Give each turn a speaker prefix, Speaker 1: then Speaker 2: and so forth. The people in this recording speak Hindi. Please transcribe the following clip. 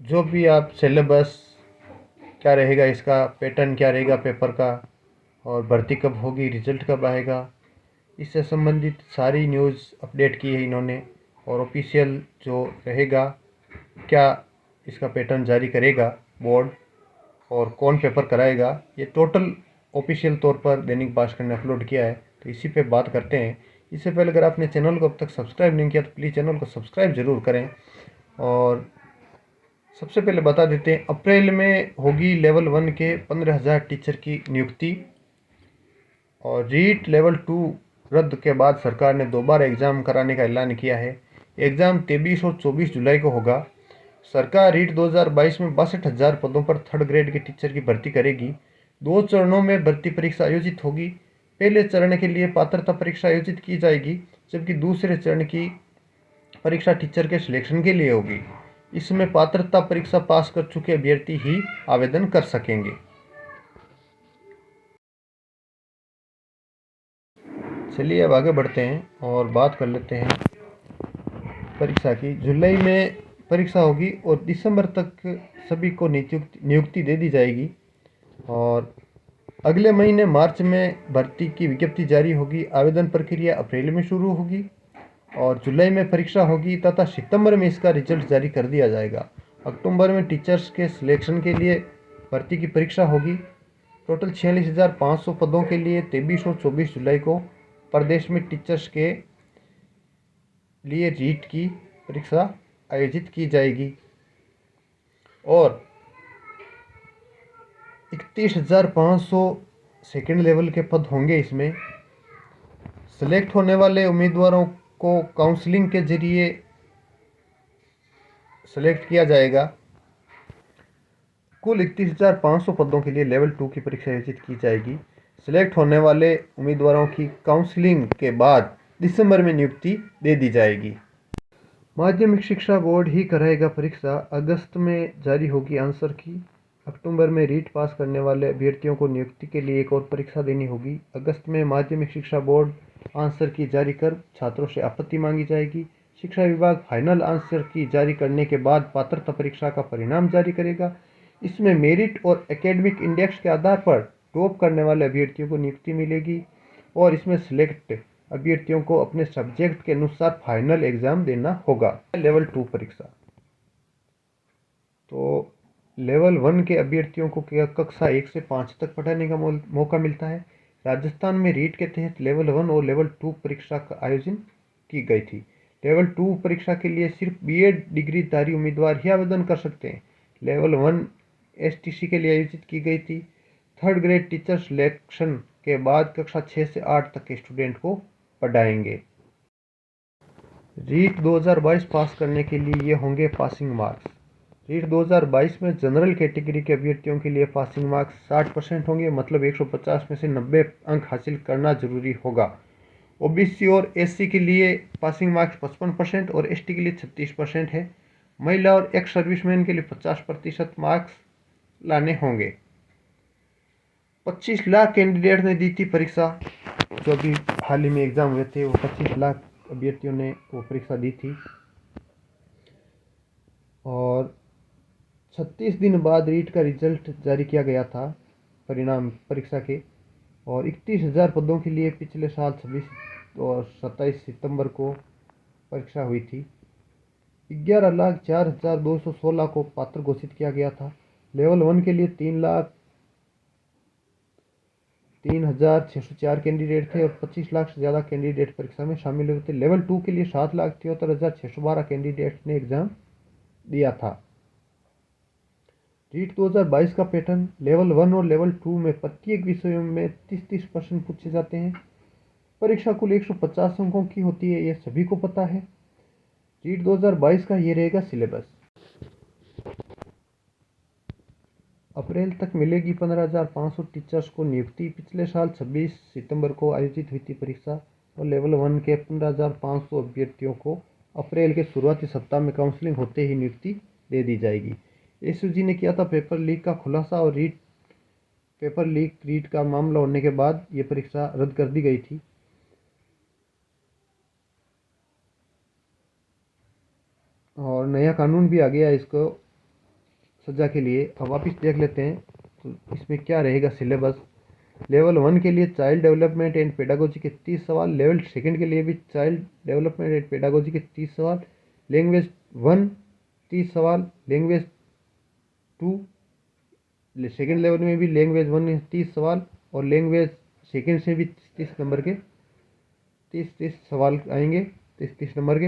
Speaker 1: जो भी आप सिलेबस क्या रहेगा, इसका पैटर्न क्या रहेगा पेपर का, और भर्ती कब होगी, रिजल्ट कब आएगा, इससे संबंधित सारी न्यूज़ अपडेट की है इन्होंने। और ऑफिशियल जो रहेगा, क्या इसका पैटर्न जारी करेगा बोर्ड, और कौन पेपर कराएगा, ये टोटल ऑफिशियल तौर पर दैनिक भास्कर ने अपलोड किया है। तो इसी पे बात करते हैं। इससे पहले अगर आपने चैनल को अब तक सब्सक्राइब नहीं किया तो प्लीज़ चैनल को सब्सक्राइब ज़रूर करें। और सबसे पहले बता देते हैं, अप्रैल में होगी लेवल 1 के 15,000 टीचर की नियुक्ति। और रीट लेवल 2 रद्द के बाद सरकार ने दोबारा एग्ज़ाम कराने का ऐलान किया है। एग्ज़ाम 23 और 24 जुलाई को होगा। सरकार रीट 2022 में 62,000 पदों पर थर्ड ग्रेड के टीचर की भर्ती करेगी। 2 चरणों में भर्ती परीक्षा आयोजित होगी। पहले चरण के लिए पात्रता परीक्षा आयोजित की जाएगी, जबकि दूसरे चरण की परीक्षा टीचर के सिलेक्शन के लिए होगी। इसमें पात्रता परीक्षा पास कर चुके अभ्यर्थी ही आवेदन कर सकेंगे। चलिए अब आगे बढ़ते हैं और बात कर लेते हैं परीक्षा की। जुलाई में परीक्षा होगी और दिसंबर तक सभी को नियुक्ति दे दी जाएगी। और अगले महीने मार्च में भर्ती की विज्ञप्ति जारी होगी। आवेदन प्रक्रिया अप्रैल में शुरू होगी और जुलाई में परीक्षा होगी तथा सितंबर में इसका रिजल्ट जारी कर दिया जाएगा। अक्टूबर में टीचर्स के सिलेक्शन के लिए भर्ती की परीक्षा होगी। टोटल 46,500 पदों के लिए 23 और 24 जुलाई को प्रदेश में टीचर्स के लिए रीट की परीक्षा आयोजित की जाएगी। और 31,500 सेकेंड लेवल के पद होंगे। इसमें सेलेक्ट होने वाले उम्मीदवारों को काउंसलिंग के जरिए सेलेक्ट किया जाएगा। कुल 31,500 पदों के लिए लेवल 2 की परीक्षा आयोजित की जाएगी। सेलेक्ट होने वाले उम्मीदवारों की काउंसलिंग के बाद दिसंबर में नियुक्ति दे दी जाएगी। माध्यमिक शिक्षा बोर्ड ही कराएगा परीक्षा। अगस्त में जारी होगी आंसर की। अक्टूबर में रीट पास करने वाले अभ्यर्थियों को नियुक्ति के लिए एक और परीक्षा देनी होगी। अगस्त में माध्यमिक शिक्षा बोर्ड आंसर की जारी कर छात्रों से आपत्ति मांगी जाएगी। शिक्षा विभाग फाइनल आंसर की जारी करने के बाद पात्रता परीक्षा का परिणाम जारी करेगा। इसमें मेरिट और एकेडमिक इंडेक्स के आधार पर टॉप करने वाले अभ्यर्थियों को नियुक्ति मिलेगी। और इसमें सिलेक्ट अभ्यर्थियों को अपने सब्जेक्ट के अनुसार फाइनल एग्जाम देना होगा। लेवल 2 परीक्षा तो लेवल 1 के अभ्यर्थियों को कक्षा 1 से 5 तक पढ़ाने का मौका मिलता है। राजस्थान में रीट के तहत लेवल 1 और लेवल 2 परीक्षा का आयोजन की गई थी। लेवल 2 परीक्षा के लिए सिर्फ बीएड डिग्रीधारी उम्मीदवार ही आवेदन कर सकते हैं। लेवल 1 एसटीसी के लिए आयोजित की गई थी। थर्ड ग्रेड टीचर सिलेक्शन के बाद कक्षा 6 से 8 तक के स्टूडेंट को पढ़ाएंगे। रीट 2022 पास करने के लिए ये होंगे पासिंग मार्क्स। रीट 2022 में जनरल कैटेगरी के अभ्यर्थियों के लिए पासिंग मार्क्स 60% होंगे, मतलब 150 में से 90 अंक हासिल करना जरूरी होगा। ओबीसी और एससी के लिए पासिंग मार्क्स 55% और एसटी के लिए 36% है। महिला और एक्स सर्विसमैन के लिए 50% मार्क्स लाने होंगे। 25 लाख कैंडिडेट ने दी थी परीक्षा। जो अभी हाल ही में एग्ज़ाम हुए थे, वो 25 लाख अभ्यर्थियों ने वो परीक्षा दी थी। और 36 दिन बाद रीट का रिजल्ट जारी किया गया था, परिणाम परीक्षा के। और 31,000 पदों के लिए पिछले साल 26 और 27 सितंबर को परीक्षा हुई थी। 11,04,216 को पात्र घोषित किया गया था। लेवल 1 के लिए 3,03,604 कैंडिडेट थे और 25 लाख से ज़्यादा कैंडिडेट परीक्षा में शामिल हुए थे। लेवल 2 के लिए 7,73,612 कैंडिडेट ने एग्ज़ाम दिया था। रीट 2022 का पैटर्न: लेवल 1 और लेवल 2 में प्रत्येक विषयों में 30-30% पूछे जाते हैं। परीक्षा कुल 150 अंकों की होती है, यह सभी को पता है। रीट 2022 का ये रहेगा सिलेबस। अप्रैल तक मिलेगी 15,500 टीचर्स को नियुक्ति। पिछले साल 26 सितंबर को आयोजित हुई थी परीक्षा और लेवल 1 के 15,500 अभ्यर्थियों को अप्रैल के शुरुआती सप्ताह में काउंसलिंग होते ही नियुक्ति दे दी जाएगी। एसयूजी ने किया था पेपर लीक का खुलासा और पेपर लीक रीट का मामला होने के बाद ये परीक्षा रद्द कर दी गई थी। और नया कानून भी आ गया इसको सजा के लिए अब वापस देख लेते हैं तो इसमें क्या रहेगा सिलेबस। लेवल 1 के लिए चाइल्ड डेवलपमेंट एंड पेडागोजी के 30 सवाल, लेवल 2 के लिए भी चाइल्ड डेवलपमेंट एंड पेडागोजी के 30 सवाल, लैंग्वेज 1 30 सवाल, लैंग्वेज 2 सेकेंड लेवल में भी लैंग्वेज 1 में 30 सवाल और लैंग्वेज सेकेंड से भी 30 नंबर के 30 सवाल आएंगे 30 नंबर के।